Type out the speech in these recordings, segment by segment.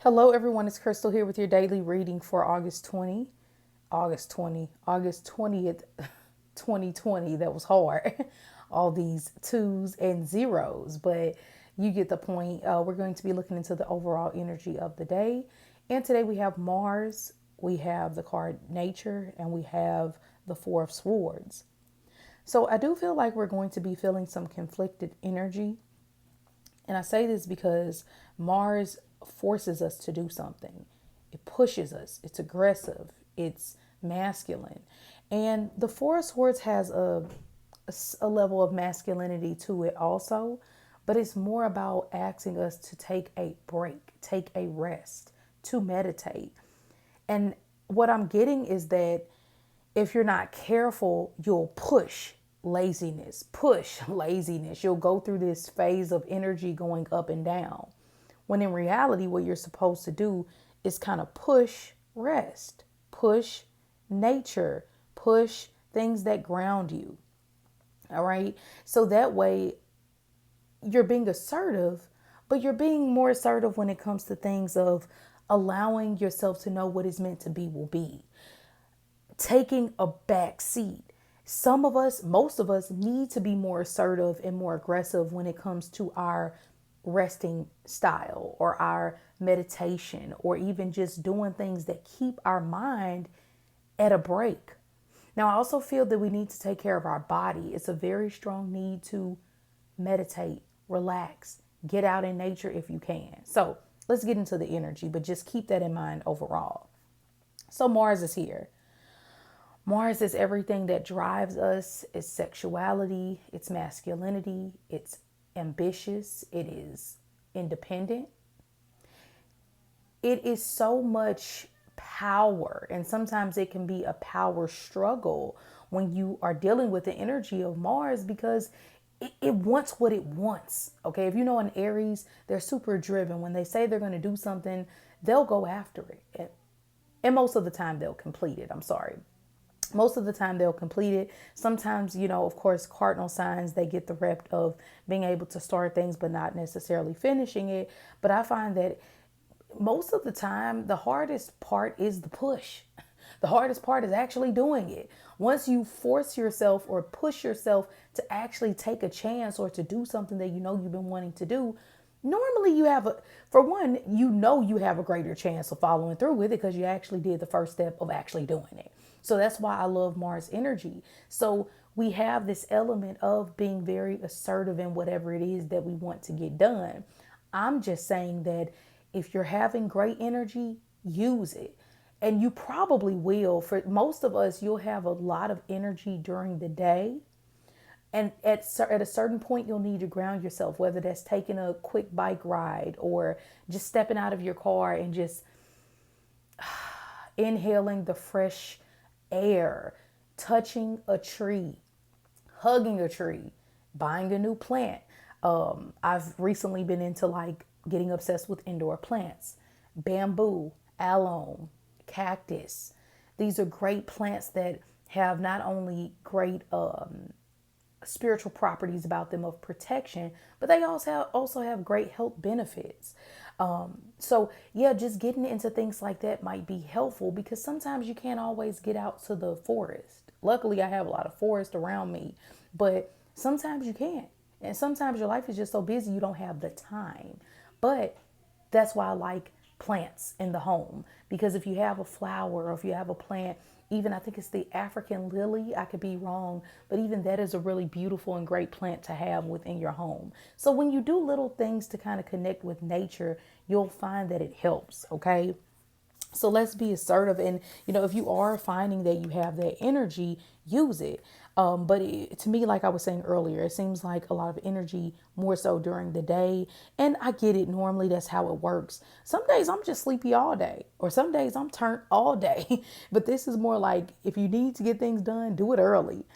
Hello, everyone. It's Crystal here with your daily reading for August 20th, 2020. That was hard. All these twos and zeros, but you get the point. We're going to be looking into the overall energy of the day. And today we have Mars, we have the card Nature, and we have the Four of Swords. So I do feel like we're going to be feeling some conflicted energy. And I say this because Mars forces us to do something. It pushes us. It's aggressive. It's masculine. And the Four of Swords has a level of masculinity to it also, but it's more about asking us to take a break, take a rest, to meditate. And what I'm getting is that if you're not careful, you'll push laziness. You'll go through this phase of energy going up and down. When in reality, what you're supposed to do is kind of push rest, push nature, push things that ground you. All right. So that way you're being assertive, but you're being more assertive when it comes to things of allowing yourself to know what is meant to be will be. Taking a back seat. Some of us, most of us, need to be more assertive and more aggressive when it comes to our resting style or our meditation or even just doing things that keep our mind at a break. Now, I also feel that we need to take care of our body. It's a very strong need to meditate, relax, get out in nature if you can. So let's get into the energy, but just keep that in mind overall. So Mars is here. Mars is everything that drives us. It's sexuality, it's masculinity, it's ambitious, it is independent. It is so much power, and sometimes it can be a power struggle when you are dealing with the energy of Mars because it wants what it wants. Okay, if you know an Aries, they're super driven. When they say they're going to do something, they'll go after it. And most of the time they'll complete it. I'm sorry. Most of the time they'll complete it. Sometimes, of course, cardinal signs, they get the rep of being able to start things but not necessarily finishing it. But I find that most of the time the hardest part is the push. The hardest part is actually doing it. Once you force yourself or push yourself to actually take a chance or to do something that you've been wanting to do, normally you have you have a greater chance of following through with it because you actually did the first step of actually doing it. So that's why I love Mars energy. So we have this element of being very assertive in whatever it is that we want to get done. I'm just saying that if you're having great energy, use it. And you probably will. For most of us, you'll have a lot of energy during the day. And at a certain point, you'll need to ground yourself, whether that's taking a quick bike ride or just stepping out of your car and just inhaling the fresh air, touching a tree, hugging a tree, buying a new plant. I've recently been into getting obsessed with indoor plants, bamboo, aloe, cactus. These are great plants that have not only great spiritual properties about them of protection, but they also have great health benefits. So yeah, just getting into things like that might be helpful because sometimes you can't always get out to the forest. Luckily, I have a lot of forest around me, but sometimes you can't. And sometimes your life is just so busy you don't have the time. But that's why I like plants in the home, because if you have a flower or if you have a plant, even I think it's the African lily, I could be wrong, but even that is a really beautiful and great plant to have within your home. So when you do little things to kind of connect with nature, you'll find that it helps. Okay. So let's be assertive. And, if you are finding that you have that energy, use it. To me, like I was saying earlier, it seems like a lot of energy more so during the day. And I get it. Normally, that's how it works. Some days I'm just sleepy all day, or some days I'm turned all day. But this is more like if you need to get things done, do it early.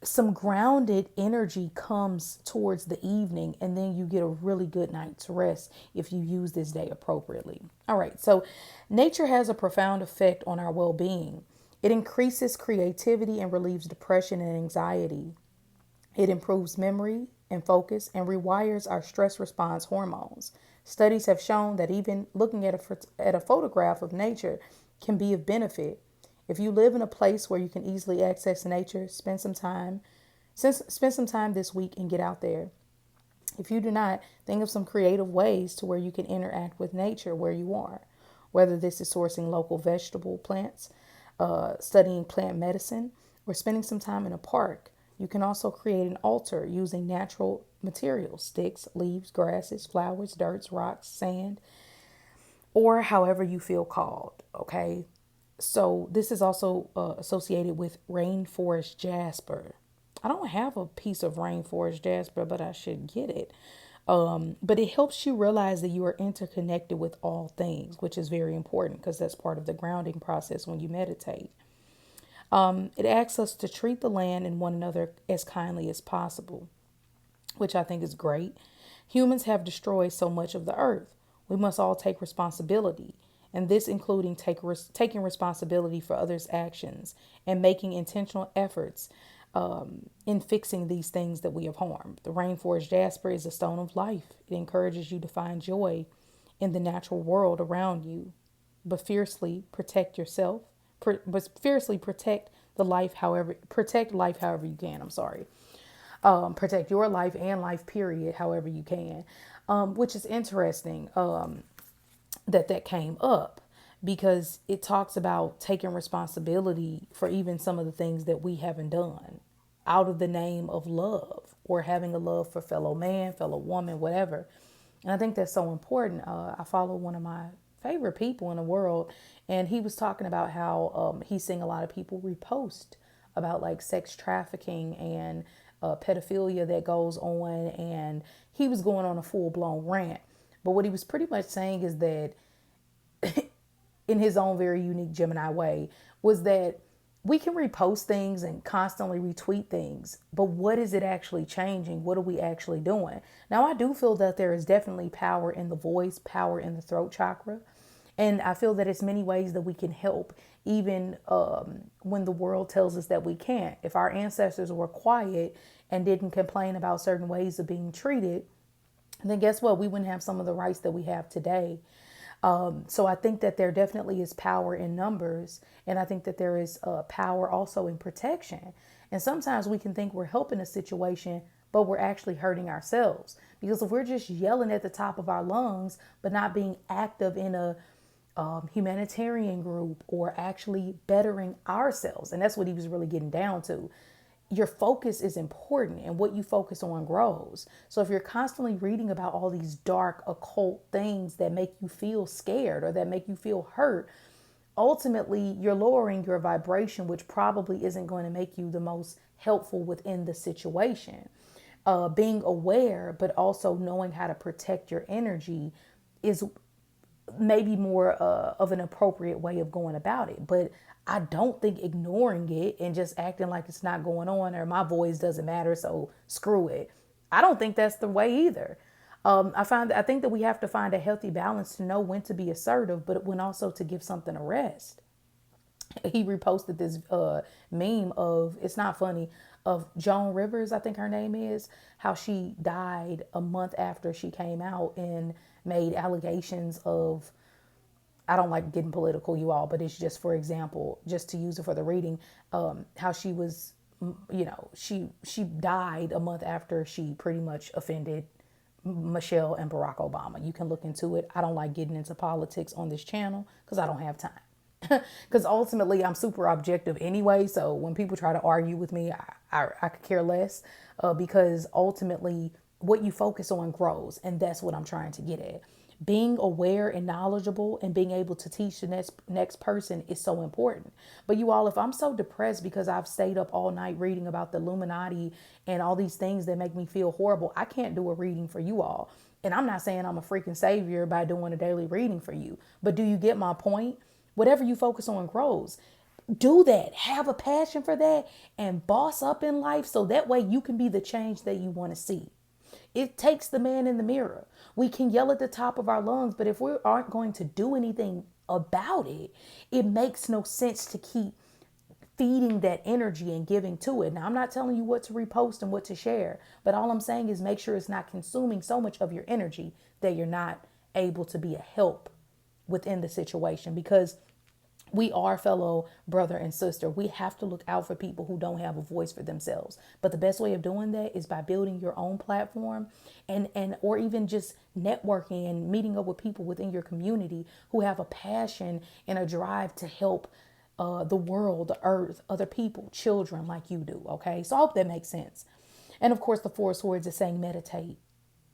Some grounded energy comes towards the evening, and then you get a really good night's rest if you use this day appropriately. All right, so nature has a profound effect on our well-being. It increases creativity and relieves depression and anxiety. It improves memory, and focus and rewires our stress response hormones. Studies have shown that even looking at a photograph of nature can be of benefit. If you live in a place where you can easily access nature, spend some time this week and get out there. If you do not, think of some creative ways to where you can interact with nature where you are, whether this is sourcing local vegetable plants, studying plant medicine, or spending some time in a park. You can also create an altar using natural materials, sticks, leaves, grasses, flowers, dirts, rocks, sand, or however you feel called. Okay. So this is also associated with rainforest jasper. I don't have a piece of rainforest jasper, but I should get it. But it helps you realize that you are interconnected with all things, which is very important because that's part of the grounding process when you meditate. It asks us to treat the land and one another as kindly as possible, which I think is great. Humans have destroyed so much of the earth. We must all take responsibility, and this including taking responsibility for others' actions and making intentional efforts in fixing these things that we have harmed. The rainforest jasper is a stone of life. It encourages you to find joy in the natural world around you, but fiercely protect yourself. But fiercely protect life however you can. I'm sorry. Protect your life and life period however you can, which is interesting that came up because it talks about taking responsibility for even some of the things that we haven't done out of the name of love or having a love for fellow man, fellow woman, whatever. And I think that's so important. I follow one of my favorite people in the world, and he was talking about how he's seeing a lot of people repost about like sex trafficking and pedophilia that goes on, and he was going on a full blown rant. But what he was pretty much saying is that, in his own very unique Gemini way, was that we can repost things and constantly retweet things, but what is it actually changing? What are we actually doing? Now, I do feel that there is definitely power in the voice, power in the throat chakra. And I feel that it's many ways that we can help, even when the world tells us that we can't. If our ancestors were quiet and didn't complain about certain ways of being treated, then guess what? We wouldn't have some of the rights that we have today. So I think that there definitely is power in numbers. And I think that there is power also in protection. And sometimes we can think we're helping a situation, but we're actually hurting ourselves. Because if we're just yelling at the top of our lungs, but not being active in a humanitarian group or actually bettering ourselves, and that's what he was really getting down to. Your focus is important, and what you focus on grows. So if you're constantly reading about all these dark occult things that make you feel scared or that make you feel hurt, ultimately you're lowering your vibration, which probably isn't going to make you the most helpful within the situation. Being aware, but also knowing how to protect your energy is maybe more of an appropriate way of going about it. But I don't think ignoring it and just acting like it's not going on or my voice doesn't matter, so screw it. I don't think that's the way either. I think that we have to find a healthy balance to know when to be assertive, but when also to give something a rest. He reposted this meme of, it's not funny, of Joan Rivers, I think her name is, how she died a month after she came out and made allegations of, I don't like getting political, you all, but it's just for example, just to use it for the reading, how she was, she died a month after she pretty much offended Michelle and Barack Obama. You can look into it. I don't like getting into politics on this channel because I don't have time. Because ultimately I'm super objective anyway. So when people try to argue with me, I could care less because ultimately what you focus on grows. And that's what I'm trying to get at. Being aware and knowledgeable and being able to teach the next person is so important. But you all, if I'm so depressed because I've stayed up all night reading about the Illuminati and all these things that make me feel horrible, I can't do a reading for you all. And I'm not saying I'm a freaking savior by doing a daily reading for you. But do you get my point? Whatever you focus on grows. Do that. Have a passion for that and boss up in life so that way you can be the change that you want to see. It takes the man in the mirror. We can yell at the top of our lungs, but if we aren't going to do anything about it, it makes no sense to keep feeding that energy and giving to it. Now, I'm not telling you what to repost and what to share, but all I'm saying is make sure it's not consuming so much of your energy that you're not able to be a help within the situation, because we are fellow brother and sister. We have to look out for people who don't have a voice for themselves. But the best way of doing that is by building your own platform, and or even just networking and meeting up with people within your community who have a passion and a drive to help the world, the earth, other people, children like you do. Okay, so I hope that makes sense. And of course, the Four Swords is saying meditate,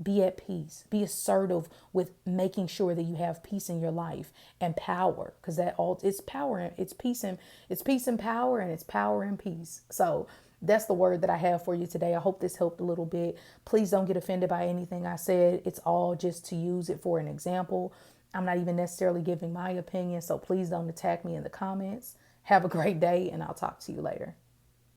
be at peace, be assertive with making sure that you have peace in your life and power, because that all it's power and it's peace and power, and it's power and peace. So that's the word that I have for you today. I hope this helped a little bit. Please don't get offended by anything I said. It's all just to use it for an example. I'm not even necessarily giving my opinion, so please don't attack me in the comments. Have a great day, and I'll talk to you later.